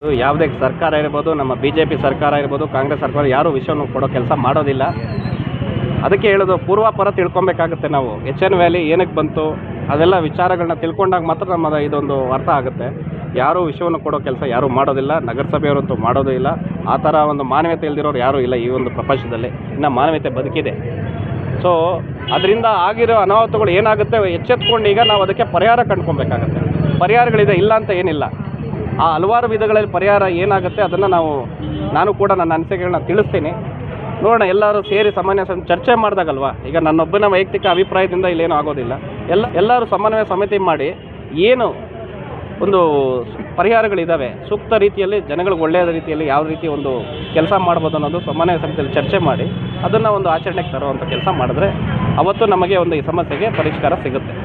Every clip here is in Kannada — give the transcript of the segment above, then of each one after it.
ಯಾವುದೇ ಸರ್ಕಾರ ಇರ್ಬೋದು, ನಮ್ಮ BJP ಸರ್ಕಾರ ಇರ್ಬೋದು, ಕಾಂಗ್ರೆಸ್ ಸರ್ಕಾರ ಯಾರೂ ವಿಷಯವನ್ನು ಕೊಡೋ ಕೆಲಸ ಮಾಡೋದಿಲ್ಲ. ಅದಕ್ಕೆ ಹೇಳೋದು ಪೂರ್ವಾಪರ ತಿಳ್ಕೊಬೇಕಾಗುತ್ತೆ. ನಾವು HN ವ್ಯಾಲಿ ಏನಕ್ಕೆ ಬಂತು ಅದೆಲ್ಲ ವಿಚಾರಗಳನ್ನ ತಿಳ್ಕೊಂಡಾಗ ಮಾತ್ರ ನಮ್ಮದು ಇದೊಂದು ಅರ್ಥ ಆಗುತ್ತೆ. ಯಾರೂ ವಿಷಯವನ್ನು ಕೊಡೋ ಕೆಲಸ ಯಾರೂ ಮಾಡೋದಿಲ್ಲ, ನಗರಸಭೆಯವರಂತೂ ಮಾಡೋದು ಇಲ್ಲ. ಆ ಥರ ಒಂದು ಮಾನವೀಯತೆ ಇಲ್ದಿರೋರು ಯಾರೂ ಇಲ್ಲ ಈ ಒಂದು ಪ್ರಪಂಚದಲ್ಲಿ. ಇನ್ನು ಮಾನವೀಯತೆ ಬದುಕಿದೆ. ಸೊ ಅದರಿಂದ ಆಗಿರೋ ಅನಾಹುತಗಳು ಏನಾಗುತ್ತೆ ಎಚ್ಚೆತ್ಕೊಂಡು ಈಗ ನಾವು ಅದಕ್ಕೆ ಪರಿಹಾರ ಕಂಡ್ಕೊಬೇಕಾಗತ್ತೆ. ಪರಿಹಾರಗಳಿದೆ, ಇಲ್ಲ ಅಂತ ಏನಿಲ್ಲ. ಆ ಹಲವಾರು ವಿಧಗಳಲ್ಲಿ ಪರಿಹಾರ ಏನಾಗುತ್ತೆ ಅದನ್ನು ನಾನು ಕೂಡ ನನ್ನ ಅನಿಸಿಕೆಗಳನ್ನ ತಿಳಿಸ್ತೀನಿ. ನೋಡೋಣ, ಎಲ್ಲರೂ ಸೇರಿ ಸಮನ್ವಯ ಚರ್ಚೆ ಮಾಡಿದಾಗಲ್ವಾ. ಈಗ ನನ್ನೊಬ್ಬನ ವೈಯಕ್ತಿಕ ಅಭಿಪ್ರಾಯದಿಂದ ಇಲ್ಲೇನೂ ಆಗೋದಿಲ್ಲ. ಎಲ್ಲರೂ ಸಮನ್ವಯ ಸಮಿತಿ ಮಾಡಿ ಏನು ಒಂದು ಪರಿಹಾರಗಳಿದ್ದಾವೆ, ಸೂಕ್ತ ರೀತಿಯಲ್ಲಿ ಜನಗಳಿಗೆ ಒಳ್ಳೆಯದ ರೀತಿಯಲ್ಲಿ ಯಾವ ರೀತಿ ಒಂದು ಕೆಲಸ ಮಾಡ್ಬೋದು ಅನ್ನೋದು ಸಮನ್ವಯ ಸಮಿತಿಯಲ್ಲಿ ಚರ್ಚೆ ಮಾಡಿ ಅದನ್ನು ಒಂದು ಆಚರಣೆಗೆ ತರುವಂಥ ಕೆಲಸ ಮಾಡಿದ್ರೆ ಅವತ್ತು ನಮಗೆ ಒಂದು ಈ ಸಮಸ್ಯೆಗೆ ಪರಿಷ್ಕಾರ ಸಿಗುತ್ತೆ.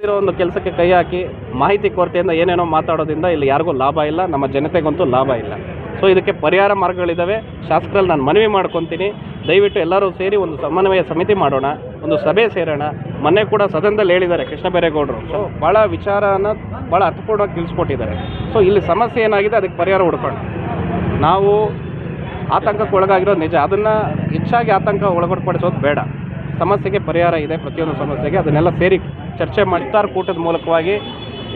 ಇರೋ ಒಂದು ಕೆಲಸಕ್ಕೆ ಕೈ ಹಾಕಿ ಮಾಹಿತಿ ಕೊರತೆಯಿಂದ ಏನೇನೋ ಮಾತಾಡೋದ್ರಿಂದ ಇಲ್ಲಿ ಯಾರಿಗೂ ಲಾಭ ಇಲ್ಲ, ನಮ್ಮ ಜನತೆಗಂತೂ ಲಾಭ ಇಲ್ಲ. ಸೊ ಇದಕ್ಕೆ ಪರಿಹಾರ ಮಾರ್ಗಗಳಿದ್ದಾವೆ. ಶಾಸಕರಲ್ಲಿ ನಾನು ಮನವಿ ಮಾಡ್ಕೊತೀನಿ, ದಯವಿಟ್ಟು ಎಲ್ಲರೂ ಸೇರಿ ಒಂದು ಸಮನ್ವಯ ಸಮಿತಿ ಮಾಡೋಣ, ಒಂದು ಸಭೆ ಸೇರೋಣ. ಮೊನ್ನೆ ಕೂಡ ಸದನದಲ್ಲಿ ಹೇಳಿದ್ದಾರೆ ಕೃಷ್ಣ ಬೈರೇಗೌಡರು. ಸೊ ಭಾಳ ವಿಚಾರನ ಭಾಳ ಅರ್ಥಪೂರ್ಣವಾಗಿ ತಿಳಿಸ್ಕೊಟ್ಟಿದ್ದಾರೆ. ಸೊ ಇಲ್ಲಿ ಸಮಸ್ಯೆ ಏನಾಗಿದೆ ಅದಕ್ಕೆ ಪರಿಹಾರ ಹುಡ್ಕೊಂಡು ನಾವು ಆತಂಕಕ್ಕೆ ಒಳಗಾಗಿರೋದು ನಿಜ. ಅದನ್ನು ಹೆಚ್ಚಾಗಿ ಆತಂಕ ಒಳಗೊಡ್ಪಡಿಸೋದು ಬೇಡ. ಸಮಸ್ಯೆಗೆ ಪರಿಹಾರ ಇದೆ, ಪ್ರತಿಯೊಂದು ಸಮಸ್ಯೆಗೆ ಅದನ್ನೆಲ್ಲ ಸೇರಿ ಚರ್ಚೆ ಮಾಡ್ತಾರ ಕೂಟದ ಮೂಲಕವಾಗಿ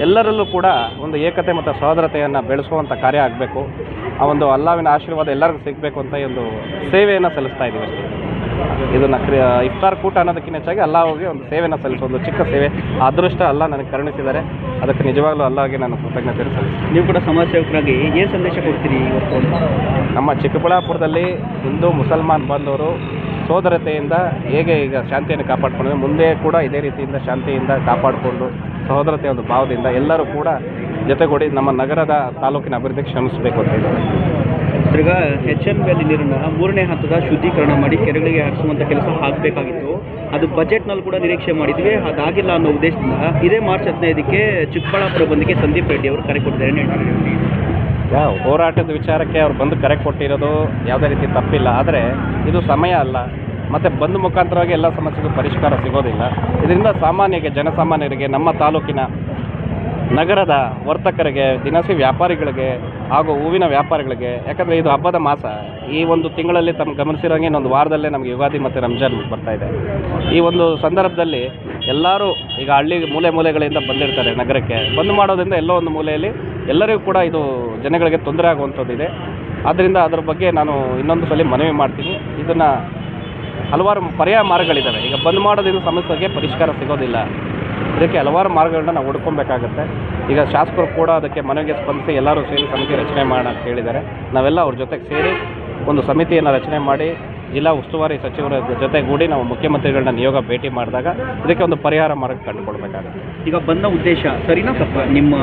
ಎಲ್ಲರಲ್ಲೂ ಕೂಡ ಒಂದು ಏಕತೆ ಮತ್ತು ಸಹೋದರತೆಯನ್ನು ಬೆಳೆಸುವಂಥ ಕಾರ್ಯ ಆಗಬೇಕು. ಆ ಒಂದು ಅಲ್ಲಾವಿನ ಆಶೀರ್ವಾದ ಎಲ್ಲರಿಗೂ ಸಿಗಬೇಕು ಅಂತ ಈ ಒಂದು ಸೇವೆಯನ್ನು ಸಲ್ಲಿಸ್ತಾ ಇದ್ದೀವಿ ಅಷ್ಟೇ. ಇದನ್ನು ಇಫ್ತಾರ್ ಕೂಟ ಅನ್ನೋದಕ್ಕಿಂತ ಹೆಚ್ಚಾಗಿ ಅಲ್ಲಾಹ್ಗೆ ಒಂದು ಸೇವೆಯನ್ನು ಸಲ್ಲಿಸೋ ಒಂದು ಚಿಕ್ಕ ಸೇವೆ. ಆ ಅದೃಷ್ಟ ಅಲ್ಲ ನನಗೆ ಕರುಣಿಸಿದ್ದಾರೆ. ಅದಕ್ಕೆ ನಿಜವಾಗ್ಲೂ ಅಲ್ಲಾಹ್ಗೆ ನಾನು ಕೃತಜ್ಞತೆ ಸಲ್ಲಿಸ್ತೀನಿ. ನೀವು ಕೂಡ ಸಮಾಜ ಸೇವಕರಾಗಿ ಏನು ಸಂದೇಶ ಕೊಡ್ತೀರಿ ಇವತ್ತು? ನಮ್ಮ ಚಿಕ್ಕಬಳ್ಳಾಪುರದಲ್ಲಿ ಹಿಂದೂ ಮುಸಲ್ಮಾನ್ ಬಂದವರು ಸೋದರತೆಯಿಂದ ಹೇಗೆ ಈಗ ಶಾಂತಿಯನ್ನು ಕಾಪಾಡಿಕೊಂಡ್ರೆ ಮುಂದೆ ಕೂಡ ಇದೇ ರೀತಿಯಿಂದ ಶಾಂತಿಯಿಂದ ಕಾಪಾಡಿಕೊಂಡು ಸಹೋದರತೆ ಒಂದು ಭಾವದಿಂದ ಎಲ್ಲರೂ ಕೂಡ ಜೊತೆಗೂಡಿ ನಮ್ಮ ನಗರದ ತಾಲೂಕಿನ ಅಭಿವೃದ್ಧಿಗೆ ಶ್ರಮಿಸಬೇಕು ಅಂತ ಇದ್ದಾರೆ. ಈಗ HN ವ್ಯಾಲಿ ನೀರನ್ನು 3ನೇ ಹಂತದ ಶುದ್ಧೀಕರಣ ಮಾಡಿ ಕೆರೆಗಳಿಗೆ ಹರಿಸುವಂಥ ಕೆಲಸ ಆಗಬೇಕಾಗಿತ್ತು. ಅದು ಬಜೆಟ್ನಲ್ಲಿ ಕೂಡ ನಿರೀಕ್ಷೆ ಮಾಡಿದ್ವಿ, ಅದಾಗಿಲ್ಲ ಅನ್ನೋ ಉದ್ದೇಶದಿಂದ ಇದೇ ಮಾರ್ಚ್ 15ಕ್ಕೆ ಚಿಕ್ಕಬಳ್ಳಾಪುರ ಬಂದಿಗೆ ಸಂದೀಪ್ ರೆಡ್ಡಿ ಅವರು ಕರೆ ಕೊಟ್ಟಿದ್ದಾರೆ. ಹೋರಾಟದ ವಿಚಾರಕ್ಕೆ ಅವ್ರು ಬಂದು ಕರೆ ಕೊಟ್ಟಿರೋದು ಯಾವುದೇ ರೀತಿ ತಪ್ಪಿಲ್ಲ. ಆದರೆ ಇದು ಸಮಯ ಅಲ್ಲ, ಮತ್ತು ಬಂದ್ ಮುಖಾಂತರವಾಗಿ ಎಲ್ಲ ಸಮಸ್ಯೆಗೂ ಪರಿಷ್ಕಾರ ಸಿಗೋದಿಲ್ಲ. ಇದರಿಂದ ಜನಸಾಮಾನ್ಯರಿಗೆ, ನಮ್ಮ ತಾಲೂಕಿನ ನಗರದ ವರ್ತಕರಿಗೆ, ದಿನಸಿ ವ್ಯಾಪಾರಿಗಳಿಗೆ ಹಾಗೂ ಹೂವಿನ ವ್ಯಾಪಾರಿಗಳಿಗೆ, ಯಾಕಂದರೆ ಇದು ಹಬ್ಬದ ಮಾಸ. ಈ ಒಂದು ತಿಂಗಳಲ್ಲಿ ತಮ್ಮ ಗಮನಿಸಿರೋಂಗೆ ಇನ್ನೊಂದು ವಾರದಲ್ಲೇ ನಮಗೆ ಯುಗಾದಿ ಮತ್ತು ರಂಜಾನ್ ಬರ್ತಾ ಇದೆ. ಈ ಒಂದು ಸಂದರ್ಭದಲ್ಲಿ ಎಲ್ಲರೂ ಈಗ ಹಳ್ಳಿ ಮೂಲೆಗಳಿಂದ ಬಂದಿರ್ತಾರೆ ನಗರಕ್ಕೆ. ಬಂದ್ ಮಾಡೋದ್ರಿಂದ ಎಲ್ಲೋ ಒಂದು ಮೂಲೆಯಲ್ಲಿ ಎಲ್ಲರಿಗೂ ಕೂಡ ಇದು ಜನಗಳಿಗೆ ತೊಂದರೆ ಆಗುವಂಥದ್ದಿದೆ. ಆದ್ದರಿಂದ ಅದರ ಬಗ್ಗೆ ನಾನು ಇನ್ನೊಂದು ಸಲ ಮನವಿ ಮಾಡ್ತೀನಿ. ಇದನ್ನು ಹಲವಾರು ಪರಿಹಾರ ಮಾರ್ಗಗಳಿದ್ದಾವೆ. ಈಗ ಬಂದ್ ಮಾಡೋದ್ರಿಂದ ಸಮಸ್ಯೆಗೆ ಪರಿಷ್ಕಾರ ಸಿಗೋದಿಲ್ಲ. ಇದಕ್ಕೆ ಹಲವಾರು ಮಾರ್ಗಗಳನ್ನ ನಾವು ಹುಡ್ಕೊಬೇಕಾಗತ್ತೆ. ಈಗ ಶಾಸಕರು ಕೂಡ ಅದಕ್ಕೆ ಮನವಿಗೆ ಸ್ಪಂದಿಸಿ ಎಲ್ಲರೂ ಸೇರಿ ಸಮಿತಿ ರಚನೆ ಮಾಡೋಣ ಅಂತ ಹೇಳಿದ್ದಾರೆ. ನಾವೆಲ್ಲ ಅವ್ರ ಜೊತೆಗೆ ಸೇರಿ ಒಂದು ಸಮಿತಿಯನ್ನು ರಚನೆ ಮಾಡಿ ಜಿಲ್ಲಾ ಉಸ್ತುವಾರಿ ಸಚಿವರ ಜೊತೆಗೂಡಿ ನಾವು ಮುಖ್ಯಮಂತ್ರಿಗಳನ್ನ ನಿಯೋಗ ಭೇಟಿ ಮಾಡಿದಾಗ ಇದಕ್ಕೆ ಒಂದು ಪರಿಹಾರ ಮಾರ್ಗ ಕಂಡುಕೊಳ್ಬೇಕಾಗುತ್ತೆ. ಈಗ ಬಂದ ಉದ್ದೇಶ ಸರಿನಾ ತಪ್ಪ? ನಿಮ್ಮ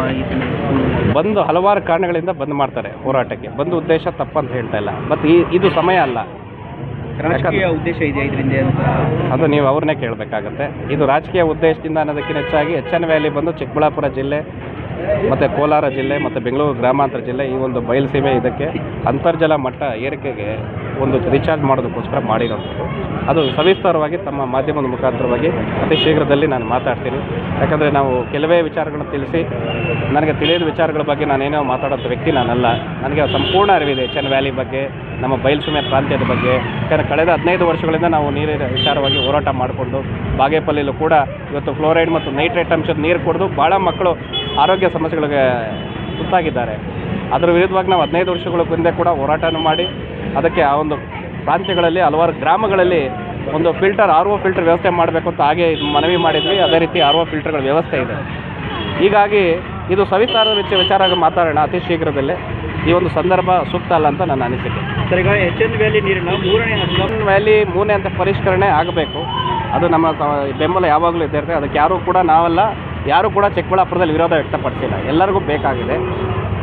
ಬಂದು ಹಲವಾರು ಕಾರಣಗಳಿಂದ ಬಂದ್ ಮಾಡ್ತಾರೆ ಹೋರಾಟಕ್ಕೆ. ಬಂದು ಉದ್ದೇಶ ತಪ್ಪಂತ ಹೇಳ್ತಾ ಇಲ್ಲ, ಮತ್ತು ಇದು ಸಮಯ ಅಲ್ಲ. ರಾಜಕೀಯ ಉದ್ದೇಶ ಇದೆ ಇದರಿಂದ ಅಂತ ಅದು ನೀವು ಅವ್ರನ್ನೇ ಕೇಳಬೇಕಾಗತ್ತೆ. ಇದು ರಾಜಕೀಯ ಉದ್ದೇಶದಿಂದ ಅನ್ನೋದಕ್ಕಿಂತ ಹೆಚ್ಚಾಗಿ HN ವ್ಯಾಲಿ ಬಂದು ಚಿಕ್ಕಬಳ್ಳಾಪುರ ಜಿಲ್ಲೆ ಮತ್ತು ಕೋಲಾರ ಜಿಲ್ಲೆ ಮತ್ತು ಬೆಂಗಳೂರು ಗ್ರಾಮಾಂತರ ಜಿಲ್ಲೆ ಈ ಒಂದು ಬಯಲುಸೀಮೆ ಇದಕ್ಕೆ ಅಂತರ್ಜಲ ಮಟ್ಟ ಏರಿಕೆಗೆ ಒಂದು ರೀಚಾರ್ಜ್ ಮಾಡೋದಕ್ಕೋಸ್ಕರ ಮಾಡಿರೋಂಥದ್ದು. ಅದು ಸವಿಸ್ತಾರವಾಗಿ ತಮ್ಮ ಮಾಧ್ಯಮದ ಮುಖಾಂತರವಾಗಿ ಅತಿ ಶೀಘ್ರದಲ್ಲಿ ನಾನು ಮಾತಾಡ್ತೀನಿ. ಯಾಕಂದರೆ ನಾವು ಕೆಲವೇ ವಿಚಾರಗಳನ್ನ ತಿಳಿಸಿ ನನಗೆ ತಿಳಿದ ವಿಚಾರಗಳ ಬಗ್ಗೆ ನಾನೇನೋ ಮಾತಾಡೋಂಥ ವ್ಯಕ್ತಿ ನಾನಲ್ಲ. ನನಗೆ ಸಂಪೂರ್ಣ ಅರಿವಿದೆ HN ವ್ಯಾಲಿ ಬಗ್ಗೆ, ನಮ್ಮ ಬಯಲುಸೀಮೆ ಪ್ರಾಂತ್ಯದ ಬಗ್ಗೆ. ಯಾಕಂದರೆ ಕಳೆದ 15 ವರ್ಷಗಳಿಂದ ನಾವು ನೀರಿನ ವಿಚಾರವಾಗಿ ಹೋರಾಟ ಮಾಡಿಕೊಂಡು ಬಾಗೇಪಲ್ಲಿಯಲ್ಲೂ ಕೂಡ ಇವತ್ತು ಫ್ಲೋರೈಡ್ ಮತ್ತು ನೈಟ್ರೇಟ್ ಅಂಶದ ನೀರು ಕುಡಿದು ಭಾಳ ಮಕ್ಕಳು ಆರೋಗ್ಯ ಸಮಸ್ಯೆಗಳಿಗೆ ತುತ್ತಾಗಿದ್ದಾರೆ. ಅದರ ವಿರುದ್ಧವಾಗಿ ನಾವು 15 ವರ್ಷಗಳ ಹಿಂದೆ ಕೂಡ ಹೋರಾಟನೂ ಮಾಡಿ ಅದಕ್ಕೆ ಆ ಒಂದು ಪ್ರಾಂತ್ಯಗಳಲ್ಲಿ ಹಲವಾರು ಗ್ರಾಮಗಳಲ್ಲಿ ಒಂದು RO ಫಿಲ್ಟರ್ ವ್ಯವಸ್ಥೆ ಮಾಡಬೇಕು ಅಂತ ಹಾಗೆ ಮನವಿ ಮಾಡಿದ್ವಿ. ಅದೇ ರೀತಿ RO ಫಿಲ್ಟರ್ಗಳ ವ್ಯವಸ್ಥೆ ಇದೆ. ಹೀಗಾಗಿ ಇದು ಸವಿಸ್ತಾರದ ವಿಚಾರ ಮಾತಾಡೋಣ ಅತಿ ಶೀಘ್ರದಲ್ಲೇ. ಈ ಒಂದು ಸಂದರ್ಭ ಸೂಕ್ತ ಅಲ್ಲ ಅಂತ ನನ್ನ ಅನಿಸಿಕೆ. ಸರ್, ಈಗ HN ವ್ಯಾಲಿ ನೀರಿನ 3ನೇ ಹಂತ ಪರಿಷ್ಕರಣೆ ಆಗಬೇಕು. ಅದು ನಮ್ಮ ಬೆಂಬಲ ಯಾವಾಗಲೂ ಇದ್ದೇ ಇರ್ತದೆ. ಅದಕ್ಕೆ ಯಾರೂ ಕೂಡ ಚಿಕ್ಕಬಳ್ಳಾಪುರದಲ್ಲಿ ವಿರೋಧ ವ್ಯಕ್ತಪಡಿಸಿಲ್ಲ. ಎಲ್ಲರಿಗೂ ಬೇಕಾಗಿದೆ.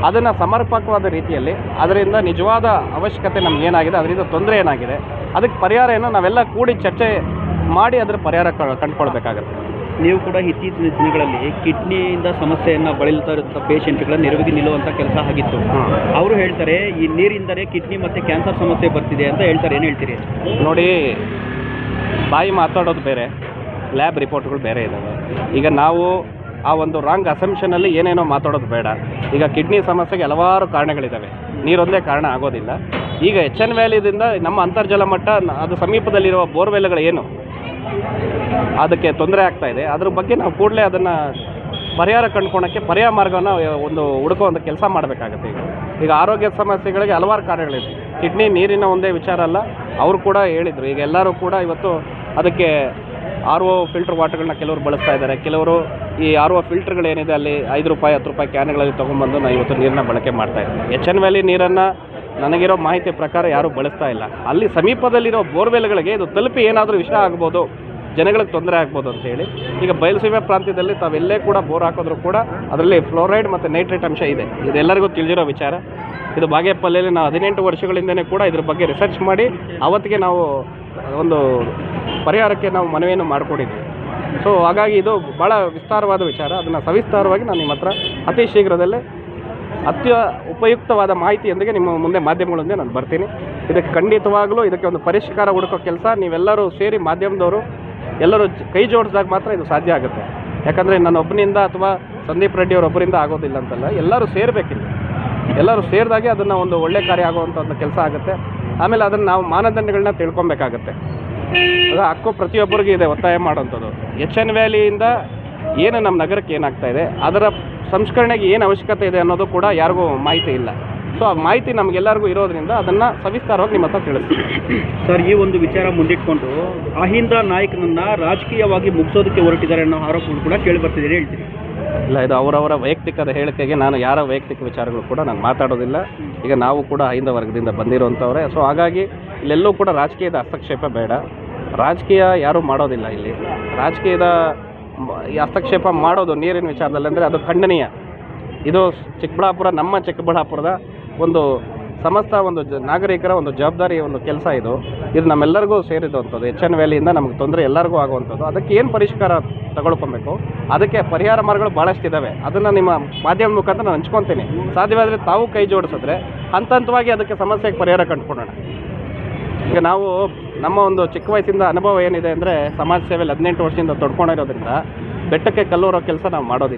ಅದನ್ನು ಸಮರ್ಪಕವಾದ ರೀತಿಯಲ್ಲಿ ಅದರಿಂದ ನಿಜವಾದ ಅವಶ್ಯಕತೆ ನಮಗೇನಾಗಿದೆ, ಅದರಿಂದ ತೊಂದರೆ ಏನಾಗಿದೆ, ಅದಕ್ಕೆ ಪರಿಹಾರ ಏನೋ ನಾವೆಲ್ಲ ಕೂಡಿ ಚರ್ಚೆ ಮಾಡಿ ಅದರ ಪರಿಹಾರ ಕಂಡುಕೊಳ್ಬೇಕಾಗತ್ತೆ. ನೀವು ಕೂಡ ಇತ್ತೀಚಿನ ದಿನಗಳಲ್ಲಿ ಕಿಡ್ನಿಯಿಂದ ಸಮಸ್ಯೆಯನ್ನು ಬಳಲ್ತಾ ಇರುವಂಥ ಪೇಷಂಟ್ಗಳ ನೆರವಿಗೆ ನಿಲ್ಲುವಂಥ ಕೆಲಸ ಆಗಿತ್ತು. ಅವರು ಹೇಳ್ತಾರೆ ಈ ನೀರಿಂದಲೇ ಕಿಡ್ನಿ ಮತ್ತು ಕ್ಯಾನ್ಸರ್ ಸಮಸ್ಯೆ ಬರ್ತಿದೆ ಅಂತ ಹೇಳ್ತಾರೆ. ಏನು ಹೇಳ್ತೀರಿ? ನೋಡಿ, ಬಾಯಿ ಮಾತಾಡೋದು ಬೇರೆ, ಲ್ಯಾಬ್ ರಿಪೋರ್ಟ್ಗಳು ಬೇರೆ ಇದ್ದಾವೆ. ಈಗ ನಾವು ಆ ಒಂದು ರಾಂಗ್ ಅಸಂಪ್ಷನಲ್ಲಿ ಏನೇನೋ ಮಾತಾಡೋದು ಬೇಡ. ಈಗ ಕಿಡ್ನಿ ಸಮಸ್ಯೆಗೆ ಹಲವಾರು ಕಾರಣಗಳಿದ್ದಾವೆ, ನೀರೊಂದೇ ಕಾರಣ ಆಗೋದಿಲ್ಲ. ಈಗ ಎಚ್ ಎನ್ ವ್ಯಾಲಿದಿಂದ ನಮ್ಮ ಅಂತರ್ಜಲ ಮಟ್ಟ ಅದು ಸಮೀಪದಲ್ಲಿರುವ ಬೋರ್ವೆಲ್ಗಳು ಏನು ಅದಕ್ಕೆ ತೊಂದರೆ ಆಗ್ತಾ ಇದೆ, ಅದ್ರ ಬಗ್ಗೆ ನಾವು ಕೂಡಲೇ ಅದನ್ನು ಪರಿಹಾರ ಕಂಡುಕೊಳ್ಳೋಕ್ಕೆ ಪರ್ಯಾಯ ಮಾರ್ಗವನ್ನು ಒಂದು ಹುಡುಕುವಂಥ ಕೆಲಸ ಮಾಡಬೇಕಾಗುತ್ತೆ. ಈಗ ಆರೋಗ್ಯ ಸಮಸ್ಯೆಗಳಿಗೆ ಹಲವಾರು ಕಾರಣಗಳಿದೆ. ಕಿಡ್ನಿ ನೀರಿನ ಒಂದೇ ವಿಚಾರ ಅಲ್ಲ, ಅವರು ಕೂಡ ಹೇಳಿದರು. ಈಗ ಎಲ್ಲರೂ ಕೂಡ ಇವತ್ತು ಅದಕ್ಕೆ RO ಫಿಲ್ಟರ್ ವಾಟರ್ಗಳನ್ನ ಕೆಲವರು ಬಳಸ್ತಾ ಇದ್ದಾರೆ. ಕೆಲವರು ಈ RO ಫಿಲ್ಟರ್ಗಳೇನಿದೆ ಅಲ್ಲಿ 5 ರೂಪಾಯಿ 10 ರೂಪಾಯಿ ಕ್ಯಾನ್ಗಳಲ್ಲಿ ತೊಗೊಂಬಂದು ನಾವು ಇವತ್ತು ನೀರನ್ನ ಬಳಕೆ ಮಾಡ್ತಾ ಇದ್ದೀವಿ. ಎಚ್ ಎನ್ ವ್ಯಾಲಿ ನೀರನ್ನು ನನಗಿರೋ ಮಾಹಿತಿ ಪ್ರಕಾರ ಯಾರೂ ಬಳಸ್ತಾ ಇಲ್ಲ. ಅಲ್ಲಿ ಸಮೀಪದಲ್ಲಿರೋ ಬೋರ್ವೆಲ್ಗಳಿಗೆ ಇದು ತಲುಪಿ ಏನಾದರೂ ವಿಷಯ ಆಗ್ಬೋದು, ಜನಗಳಿಗೆ ತೊಂದರೆ ಆಗ್ಬೋದು ಅಂತೇಳಿ ಈಗ ಬಯಲುಸೀಮೆ ಪ್ರಾಂತ್ಯದಲ್ಲಿ ತಾವೆಲ್ಲೇ ಕೂಡ ಬೋರ್ ಹಾಕಿದ್ರು ಕೂಡ ಅದರಲ್ಲಿ ಫ್ಲೋರೈಡ್ ಮತ್ತು ನೈಟ್ರೇಟ್ ಅಂಶ ಇದೆ. ಇದೆಲ್ಲರಿಗೂ ತಿಳಿದಿರೋ ವಿಚಾರ. ಇದು ಬಾಗೇಪಲ್ಲಿಯಲ್ಲಿ ನಾವು 18 ವರ್ಷಗಳಿಂದನೇ ಕೂಡ ಇದ್ರ ಬಗ್ಗೆ ರಿಸರ್ಚ್ ಮಾಡಿ ಅವತ್ತಿಗೆ ನಾವು ಒಂದು ಪರಿಹಾರಕ್ಕೆ ನಾವು ಮನವಿಯನ್ನು ಮಾಡಿಕೊಂಡಿದ್ವಿ. ಸೊ ಹಾಗಾಗಿ ಇದು ಭಾಳ ವಿಸ್ತಾರವಾದ ವಿಚಾರ. ಅದನ್ನು ಸವಿಸ್ತಾರವಾಗಿ ನಾನು ನಿಮ್ಮ ಹತ್ರ ಅತಿ ಶೀಘ್ರದಲ್ಲೇ ಉಪಯುಕ್ತವಾದ ಮಾಹಿತಿಯೊಂದಿಗೆ ನಿಮ್ಮ ಮುಂದೆ ಮಾಧ್ಯಮಗಳೊಂದಿಗೆ ನಾನು ಬರ್ತೀನಿ. ಇದಕ್ಕೆ ಖಂಡಿತವಾಗಲೂ ಇದಕ್ಕೆ ಒಂದು ಪರಿಷ್ಕಾರ ಹುಡುಕೋ ಕೆಲಸ ನೀವೆಲ್ಲರೂ ಸೇರಿ ಮಾಧ್ಯಮದವರು ಎಲ್ಲರೂ ಕೈ ಜೋಡಿಸಿದಾಗ ಮಾತ್ರ ಇದು ಸಾಧ್ಯ ಆಗುತ್ತೆ. ಯಾಕಂದರೆ ನನ್ನೊಬ್ಬನಿಂದ ಅಥವಾ ಸಂದೀಪ್ ರೆಡ್ಡಿ ಅವರೊಬ್ಬರಿಂದ ಆಗೋದಿಲ್ಲ ಅಂತಲ್ಲ, ಎಲ್ಲರೂ ಸೇರಬೇಕಿಲ್ಲ. ಎಲ್ಲರೂ ಸೇರಿದಾಗೆ ಅದನ್ನು ಒಂದು ಒಳ್ಳೆ ಕಾರ್ಯ ಆಗುವಂಥ ಒಂದು ಕೆಲಸ ಆಗುತ್ತೆ. ಆಮೇಲೆ ಅದನ್ನು ನಾವು ಮಾನದಂಡಗಳನ್ನ ತಿಳ್ಕೊಬೇಕಾಗತ್ತೆ. ಅದು ಹಕ್ಕು ಪ್ರತಿಯೊಬ್ಬರಿಗೂ ಇದೆ ಒತ್ತಾಯ ಮಾಡೋವಂಥದ್ದು. ಎಚ್ ಎನ್ ವ್ಯಾಲಿಯಿಂದ ಏನು ನಮ್ಮ ನಗರಕ್ಕೆ ಏನಾಗ್ತಾ ಇದೆ, ಅದರ ಸಂಸ್ಕರಣೆಗೆ ಏನು ಅವಶ್ಯಕತೆ ಇದೆ ಅನ್ನೋದು ಕೂಡ ಯಾರಿಗೂ ಮಾಹಿತಿ ಇಲ್ಲ. ಸೊ ಆ ಮಾಹಿತಿ ನಮಗೆಲ್ಲರಿಗೂ ಇರೋದ್ರಿಂದ ಅದನ್ನು ಸವಿಸ್ತಾರವಾಗಿ ನಿಮ್ಮ ಹತ್ರ ತಿಳಿಸ್ತೀವಿ. ಸರ್, ಈ ಒಂದು ವಿಚಾರ ಮುಂದಿಟ್ಕೊಂಡು ಅಹಿಂದ ನಾಯಕನನ್ನು ರಾಜಕೀಯವಾಗಿ ಮುಗಿಸೋದಕ್ಕೆ ಹೊರಟಿದ್ದಾರೆ ಅನ್ನೋ ಆರೋಪಗಳು ಕೂಡ ಕೇಳಿ ಬರ್ತಿದ್ದೀರಿ, ಹೇಳ್ತೀರಿ? ಇಲ್ಲ, ಇದು ಅವರವರ ವೈಯಕ್ತಿಕದ ಹೇಳಿಕೆಗೆ ನಾನು ಯಾರ ವೈಯಕ್ತಿಕ ವಿಚಾರಗಳು ಕೂಡ ನಾನು ಮಾತಾಡೋದಿಲ್ಲ. ಈಗ ನಾವು ಕೂಡ ಅಹಿಂದ ವರ್ಗದಿಂದ ಬಂದಿರುವಂಥವ್ರೆ. ಸೊ ಹಾಗಾಗಿ ಇಲ್ಲೆಲ್ಲೂ ಕೂಡ ರಾಜಕೀಯದ ಹಸ್ತಕ್ಷೇಪ ಬೇಡ. ರಾಜಕೀಯ ಯಾರೂ ಮಾಡೋದಿಲ್ಲ ಇಲ್ಲಿ. ರಾಜಕೀಯದ ಹಸ್ತಕ್ಷೇಪ ಮಾಡೋದು ನೀರಿನ ವಿಚಾರದಲ್ಲಿ ಅಂದರೆ ಅದು ಖಂಡನೀಯ. ಇದು ಚಿಕ್ಕಬಳ್ಳಾಪುರ, ನಮ್ಮ ಚಿಕ್ಕಬಳ್ಳಾಪುರದ ಒಂದು ಸಮಸ್ತ ಒಂದು ನಾಗರಿಕರ ಒಂದು ಜವಾಬ್ದಾರಿಯ ಒಂದು ಕೆಲಸ ಇದು. ಇದು ನಮ್ಮೆಲ್ಲರಿಗೂ ಸೇರಿದಂಥದ್ದು. ಎಚ್ ಎನ್ ವ್ಯಾಲಿಯಿಂದ ನಮಗೆ ತೊಂದರೆ ಎಲ್ಲರಿಗೂ ಆಗುವಂಥದ್ದು. ಅದಕ್ಕೆ ಏನು ಪರಿಷ್ಕಾರ ತಗೊಳ್ಕೊಬೇಕು, ಅದಕ್ಕೆ ಪರಿಹಾರ ಮಾರ್ಗಗಳು ಭಾಳಷ್ಟಿದ್ದಾವೆ. ಅದನ್ನು ನಿಮ್ಮ ಮಾಧ್ಯಮದ ಮುಖಾಂತರ ನಾನು ಹಂಚ್ಕೊತೀನಿ. ಸಾಧ್ಯವಾದರೆ ತಾವು ಕೈ ಜೋಡಿಸಿದ್ರೆ ಹಂತ ಹಂತವಾಗಿ ಅದಕ್ಕೆ ಸಮಸ್ಯೆಗೆ ಪರಿಹಾರ ಕಂಡುಕೊಳ್ಳೋಣ. ಈಗ ನಾವು ನಮ್ಮ ಒಂದು ಚಿಕ್ಕ ವಯಸ್ಸಿಂದ ಅನುಭವ ಏನಿದೆ ಅಂದರೆ ಸಮಾಜ ಸೇವೆಯಲ್ಲಿ 18 ವರ್ಷದಿಂದ ತೊಡ್ಕೊಂಡಿರೋದ್ರಿಂದ ಬೆಟ್ಟಕ್ಕೆ ಕಲ್ಲೂರೋ ಕೆಲಸ ನಾವು ಮಾಡೋದಿಲ್ಲ.